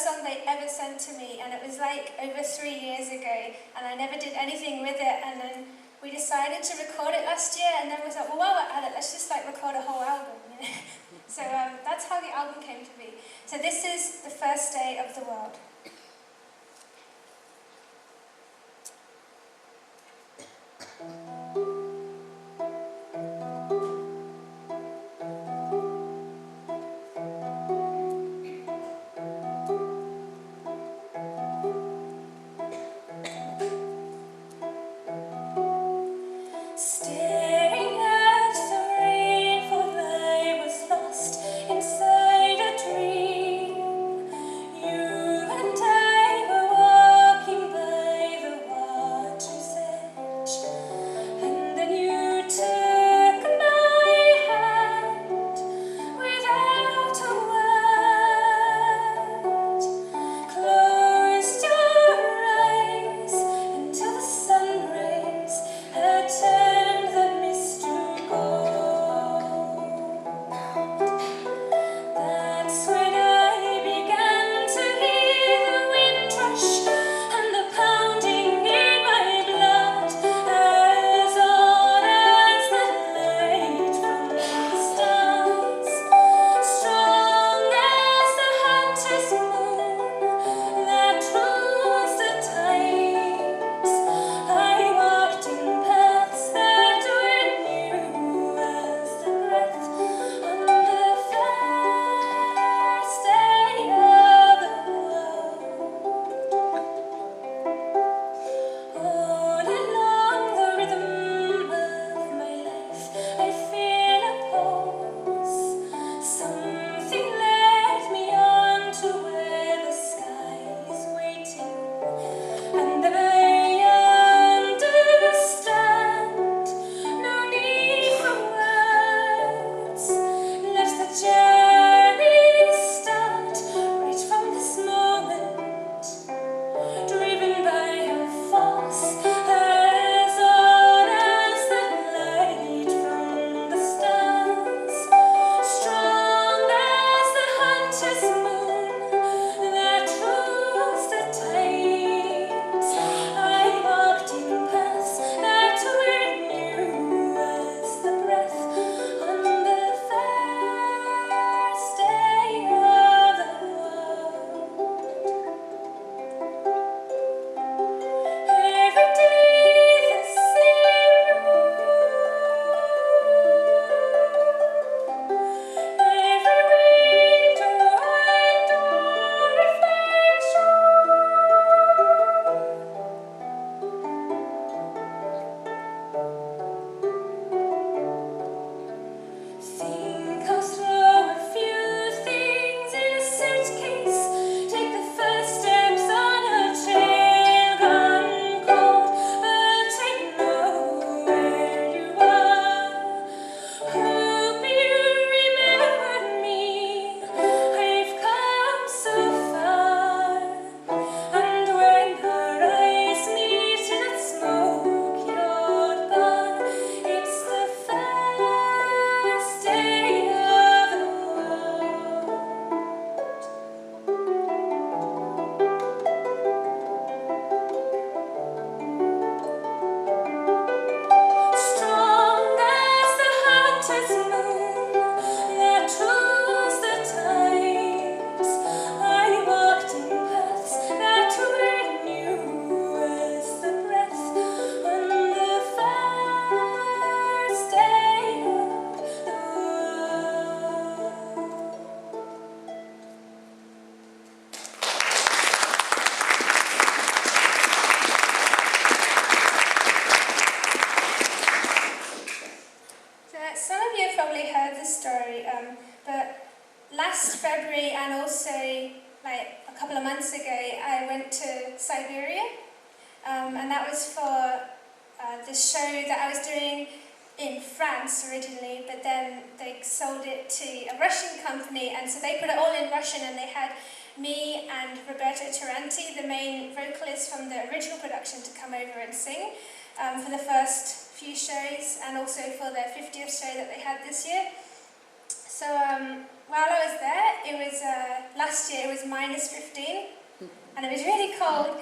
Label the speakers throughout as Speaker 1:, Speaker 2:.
Speaker 1: first song they ever sent to me, and it was like over 3 years ago, and I never did anything with it, and then we decided to record it last year, and then we thought, well, while we're at it, let's just like record a whole album, you know? So that's how the album came to be. So this is The First Day of the World. But last February and also like a couple of months ago, I went to Siberia, and that was for this show that I was doing in France originally, but then they sold it to a Russian company, and so they put it all in Russian, and they had me and Roberto Taranti, the main vocalist from the original production, to come over and sing for the first few shows, and also for their 50th show that they had this year. So while I was there, it was, last year it was -15, and it was really cold,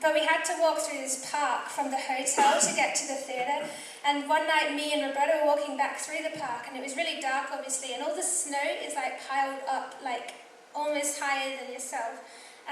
Speaker 1: but we had to walk through this park from the hotel to get to the theatre, and one night me and Roberta were walking back through the park, and it was really dark obviously, and all the snow is like piled up, like almost higher than yourself,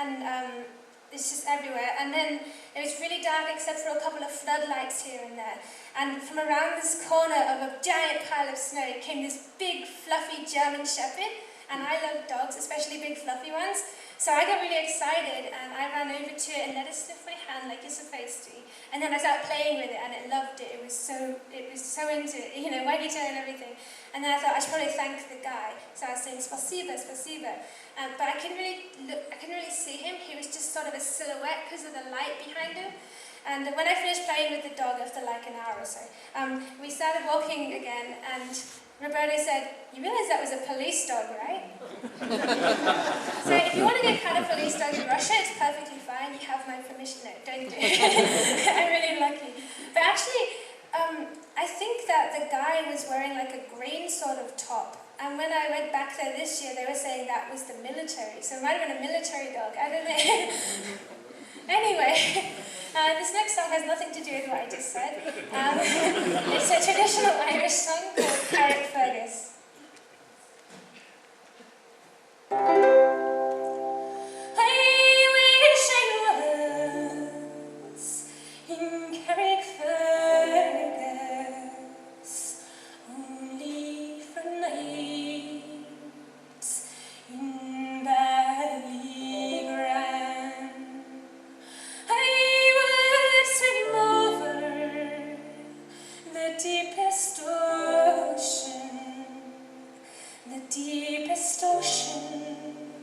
Speaker 1: and it's just everywhere, and then it was really dark except for a couple of floodlights here and there. And from around this corner of a giant pile of snow came this big, fluffy German Shepherd, and I love dogs, especially big, fluffy ones. So I got really excited, and I ran over to it and let it sniff my hand like you're supposed to. And then I started playing with it, and it loved it. It was so into it, you know, waggy tail and everything. And then I thought I should probably thank the guy. So I was saying spasiba, spasiba. But I couldn't really see him. He was just sort of a silhouette because of the light behind him. And when I finished playing with the dog after like an hour or so, we started walking again, and Roberta said, "You realise that was a police dog, right?" So if you want to get cut a police dog in Russia, it's perfectly fine. You have my permission. No, don't do it. I'm really lucky. But actually, I think that the guy was wearing like a green sort of top. And when I went back there this year, they were saying that was the military. So it might have been a military dog. I don't know. Anyway, this next song has nothing to do with what I just said. It's a traditional Irish song called Carrick Fergus. Deepest ocean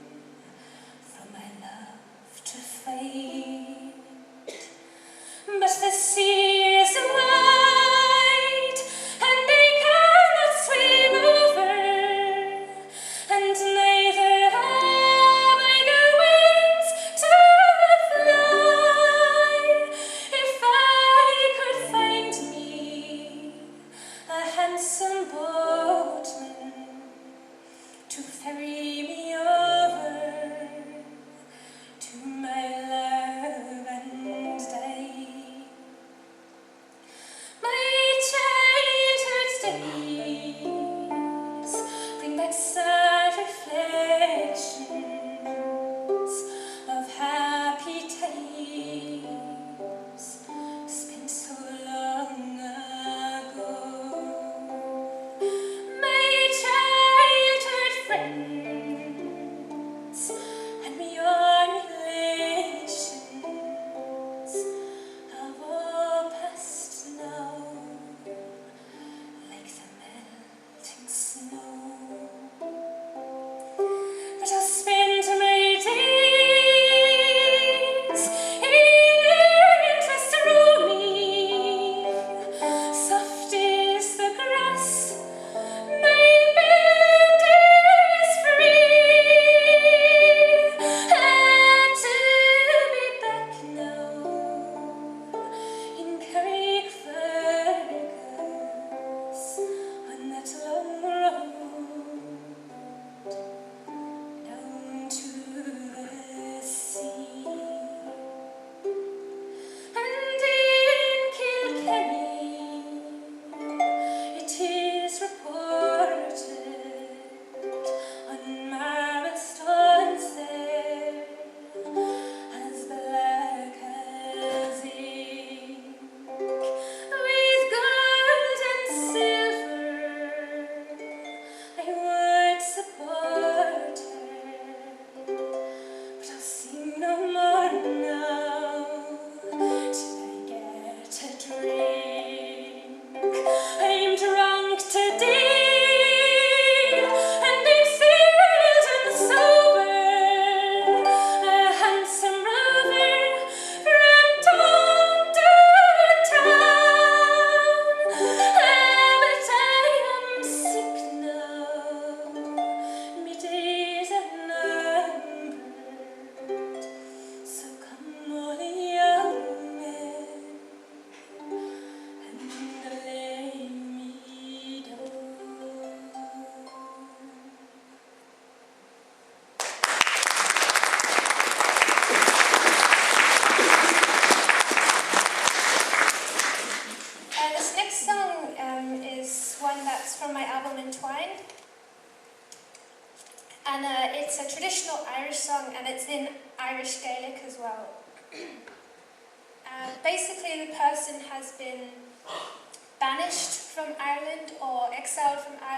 Speaker 1: from my album Entwined. And it's a traditional Irish song, and it's in Irish Gaelic as well. Basically, the person has been banished from Ireland or exiled from Ireland.